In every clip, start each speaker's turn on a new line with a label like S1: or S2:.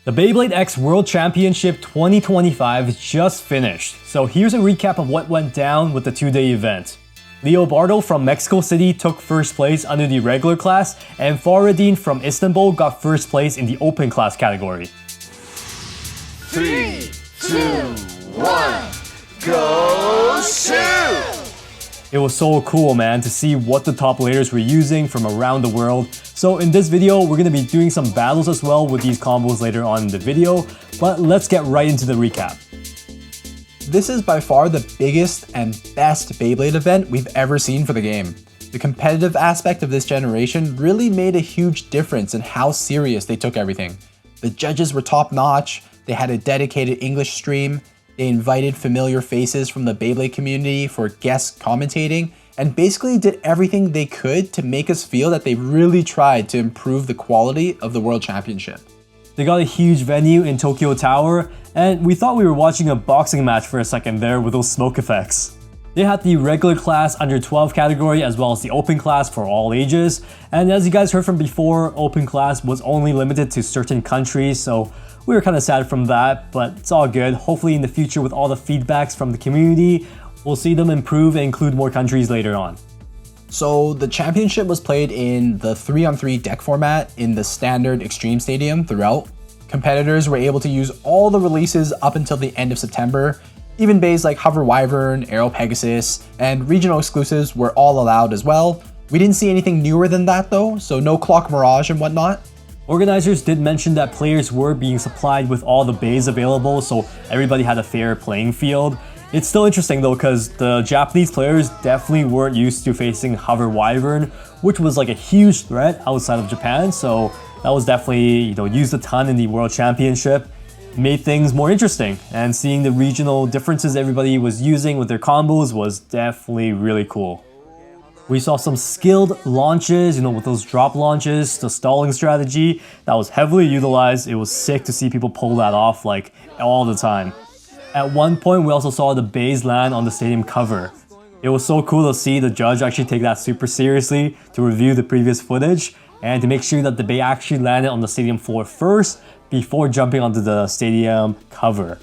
S1: The Beyblade X World Championship 2025 just finished, so here's a recap of what went down with the two-day event. Leobardo from Mexico City took first place under the regular class, and Faradin from Istanbul got first place in the open class category.
S2: 3, 2, 1, go shoot!
S1: It was so cool, man, to see what the top players were using from around the world. So in this video, we're going to be doing some battles as well with these combos later on in the video, but let's get right into the recap.
S3: This is by far the biggest and best Beyblade event we've ever seen for the game. The competitive aspect of this generation really made a huge difference in how serious they took everything. The judges were top notch, they had a dedicated English stream, they invited familiar faces from the Beyblade community for guest commentating, and basically did everything they could to make us feel that they really tried to improve the quality of the World Championship.
S1: They got a huge venue in Tokyo Tower, and we thought we were watching a boxing match for a second there with those smoke effects. They had the regular class under 12 category as well as the open class for all ages, and as you guys heard from before, open class was only limited to certain countries, so we were kind of sad from that, but it's all good. Hopefully in the future with all the feedbacks from the community, we'll see them improve and include more countries later on.
S3: So the championship was played in the 3-on-3 deck format in the standard Extreme Stadium throughout. Competitors were able to use all the releases up until the end of September. Even bays like Hover Wyvern, Aero Pegasus, and regional exclusives were all allowed as well. We didn't see anything newer than that though, so no Clock Mirage and whatnot.
S1: Organizers did mention that players were being supplied with all the bays available, so everybody had a fair playing field. It's still interesting though, because the Japanese players definitely weren't used to facing Hover Wyvern, which was like a huge threat outside of Japan, so that was definitely, used a ton in the World Championship. Made things more interesting, and seeing the regional differences everybody was using with their combos was definitely really cool. We saw some skilled launches, with those drop launches, the stalling strategy that was heavily utilized. It was sick to see people pull that off like all the time. At one point, we also saw the bays land on the stadium cover. It was so cool to see the judge actually take that super seriously to review the previous footage and to make sure that the bay actually landed on the stadium floor first before jumping onto the stadium cover.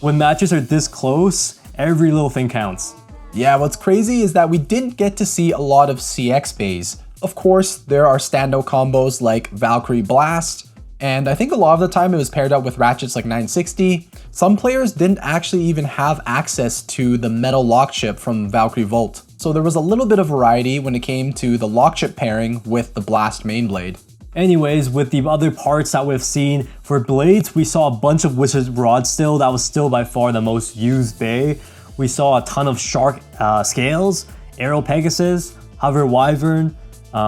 S1: When matches are this close, every little thing counts.
S3: Yeah, what's crazy is that we didn't get to see a lot of CX bays. Of course, there are standout combos like Valkyrie Blast, and I think a lot of the time it was paired up with ratchets like 960. Some players didn't actually even have access to the metal lock chip from Valkyrie Volt, so there was a little bit of variety when it came to the lock chip pairing with the Blast main blade.
S1: Anyways, with the other parts that we've seen, for blades, we saw a bunch of Wizard Rod still. That was still by far the most used bay. We saw a ton of Shark Scales, Aero Pegasus, Hover Wyvern.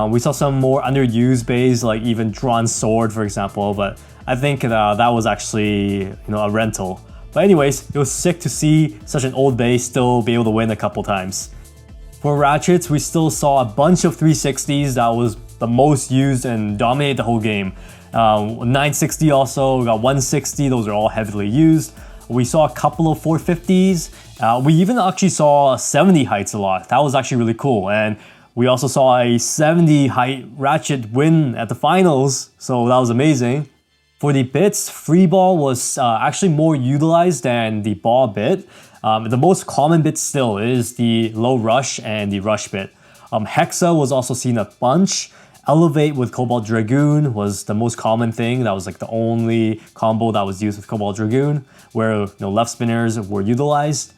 S1: We saw some more underused bays like even Drawn Sword, for example, but I think that was actually a rental. But anyways, it was sick to see such an old bay still be able to win a couple times. For ratchets, we still saw a bunch of 360s that was the most used and dominated the whole game. 960 also, we got 160, those are all heavily used. We saw a couple of 450s. We even actually saw 70 heights a lot. That was actually really cool. And we also saw a 70 height ratchet win at the finals, so that was amazing. For the bits, free ball was actually more utilized than the ball bit. The most common bit still is the low rush and the rush bit. Hexa was also seen a bunch. Elevate with Cobalt Dragoon was the most common thing. That was like the only combo that was used with Cobalt Dragoon, where left spinners were utilized.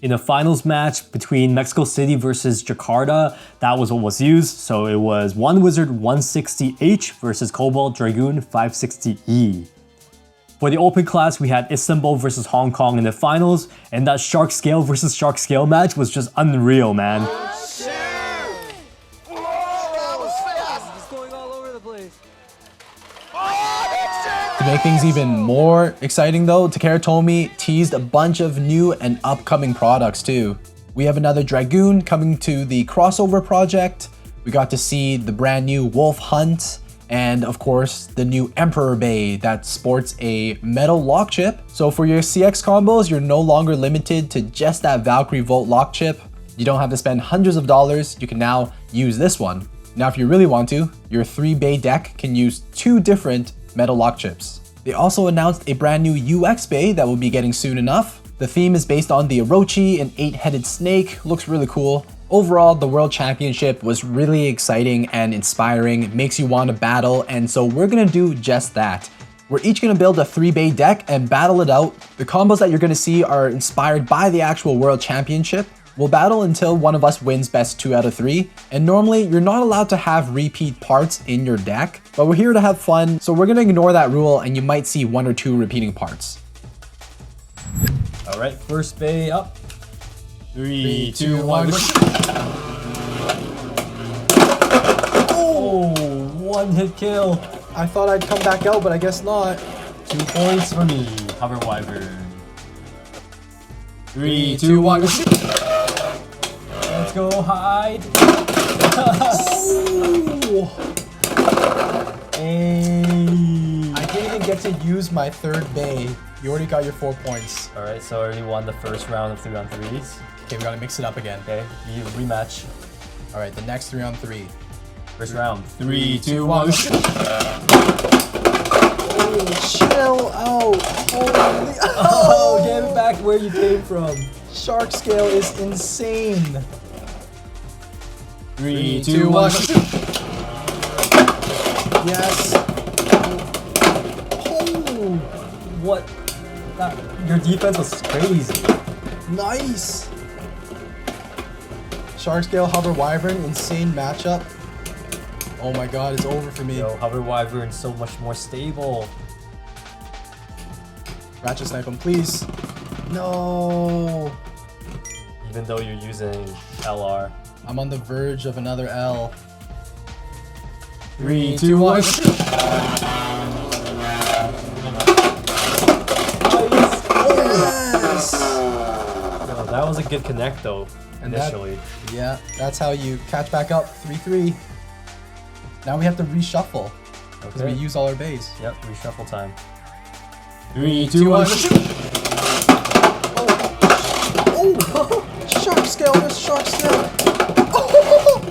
S1: In a finals match between Mexico City versus Jakarta, that was what was used. So it was One Wizard 160H versus Cobalt Dragoon 560E. For the open class, we had Istanbul versus Hong Kong in the finals, and that Shark Scale versus Shark Scale match was just unreal, man.
S3: To make things even more exciting though, Takara Tomy teased a bunch of new and upcoming products too. We have another Dragoon coming to the crossover project. We got to see the brand new Wolf Hunt, and of course the new Emperor Bay that sports a metal lock chip. So for your CX combos, you're no longer limited to just that Valkyrie Volt lock chip. You don't have to spend hundreds of dollars, you can now use this one. Now if you really want to, your 3-bay deck can use 2 different metal lock chips. They also announced a brand new UX bay that will be getting soon enough. The theme is based on the Orochi, an 8-headed snake. Looks really cool. Overall, the World Championship was really exciting and inspiring. It makes you want to battle, and so we're gonna do just that. We're each gonna build a 3-bay deck and battle it out. The combos that you're gonna see are inspired by the actual World Championship. We'll battle until one of us wins best 2 out of 3, and normally you're not allowed to have repeat parts in your deck, but we're here to have fun, so we're gonna ignore that rule and you might see 1 or 2 repeating parts.
S1: All right, first bay up. 3, 2, 1. Oh, 1-hit kill.
S3: I thought I'd come back out, but I guess not.
S1: 2 points for me. Hover Wyvern.
S3: 3, 2, 1.
S1: Let's go hide. Hey.
S3: I didn't even get to use my 3rd bay. You already got your 4 points.
S1: All right, so I already won the first round of 3-on-3s.
S3: Okay, we gotta mix it up again.
S1: Okay, rematch.
S3: All right, the next 3-on-3.
S1: First round. 3, 2, 1.
S3: Chill out. Holy.
S1: Oh, get it back where you came from.
S3: Shark scale is insane.
S1: 3, 2, 1.
S3: Yes. Oh,
S1: What? Your defense was crazy.
S3: nice. Shark scale, hover wyvern, insane matchup. Oh my god, it's over for me.
S1: Yo, Hover Wyvern so much more stable.
S3: Ratchet snipe him, please. No.
S1: Even though you're using LR.
S3: I'm on the verge of another L.
S1: 3, 2, 1.
S3: Yes.
S1: Yo, that was a good connect though,
S3: And
S1: initially.
S3: Yeah, that's how you catch back up. 3-3. Now we have to reshuffle because we use all our bays.
S1: Yep, reshuffle time.
S3: 3, 2, 1. Oh, shark scale, there's shark scale. Oh,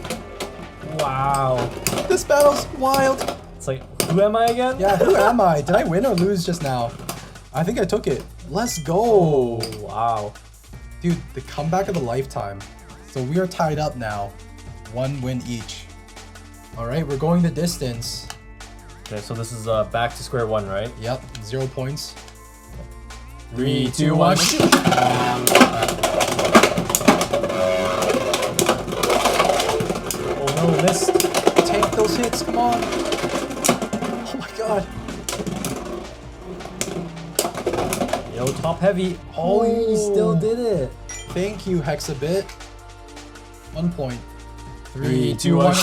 S1: Wow.
S3: this battle's wild.
S1: It's like, who am I again?
S3: Yeah, who am I? Did I win or lose just now? I think I took it. Let's go.
S1: Oh, wow.
S3: Dude, the comeback of the lifetime. So we are tied up now. 1 win each. All right, we're going the distance.
S1: Okay, so this is back to square one, right?
S3: Yep, 0 points.
S1: 3, 2, 1. Oh no, missed.
S3: Take those hits, come on. Oh my god.
S1: Yo, top heavy. Oh, he still did it.
S3: Thank you, Hexabit. 1 point.
S1: 3, 2, 1.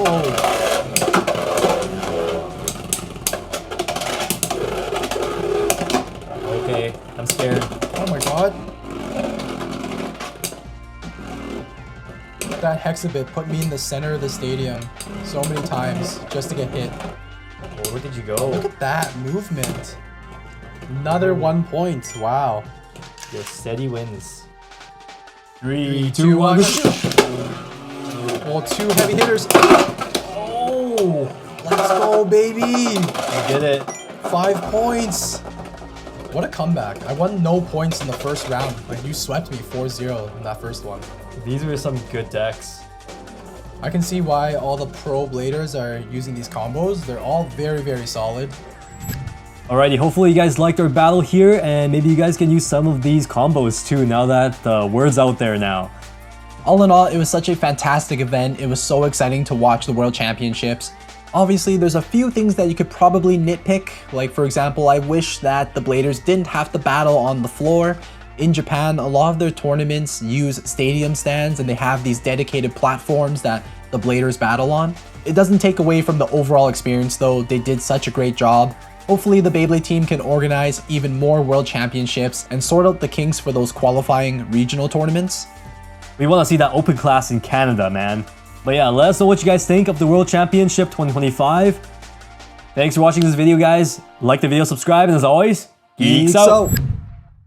S3: Whoa.
S1: Okay, I'm scared.
S3: Oh my god. That Hexabit put me in the center of the stadium so many times just to get hit.
S1: Oh, where did you go?
S3: Look at that movement. Another 1 point. Wow.
S1: Your steady wins.
S3: 3, 2, 1. Oh, 2 heavy hitters.
S1: Oh!
S3: Let's go, baby.
S1: You did it.
S3: 5 points. What a comeback. I won no points in the first round. Like, you swept me 4-0 in that first one.
S1: These were some good decks.
S3: I can see why all the pro bladers are using these combos. They're all very, very solid.
S1: Alrighty, hopefully you guys liked our battle here, and maybe you guys can use some of these combos too, now that the word's out there now.
S3: All in all, it was such a fantastic event. It was so exciting to watch the World Championships. Obviously, there's a few things that you could probably nitpick. Like, for example, I wish that the bladers didn't have to battle on the floor. In Japan, a lot of their tournaments use stadium stands and they have these dedicated platforms that the bladers battle on. It doesn't take away from the overall experience though. They did such a great job. Hopefully the Beyblade team can organize even more World Championships and sort out the kinks for those qualifying regional tournaments.
S1: We want to see that open class in Canada, man. But yeah, let us know what you guys think of the World Championship 2025. Thanks for watching this video, guys. Like the video, subscribe, and as always, geeks out!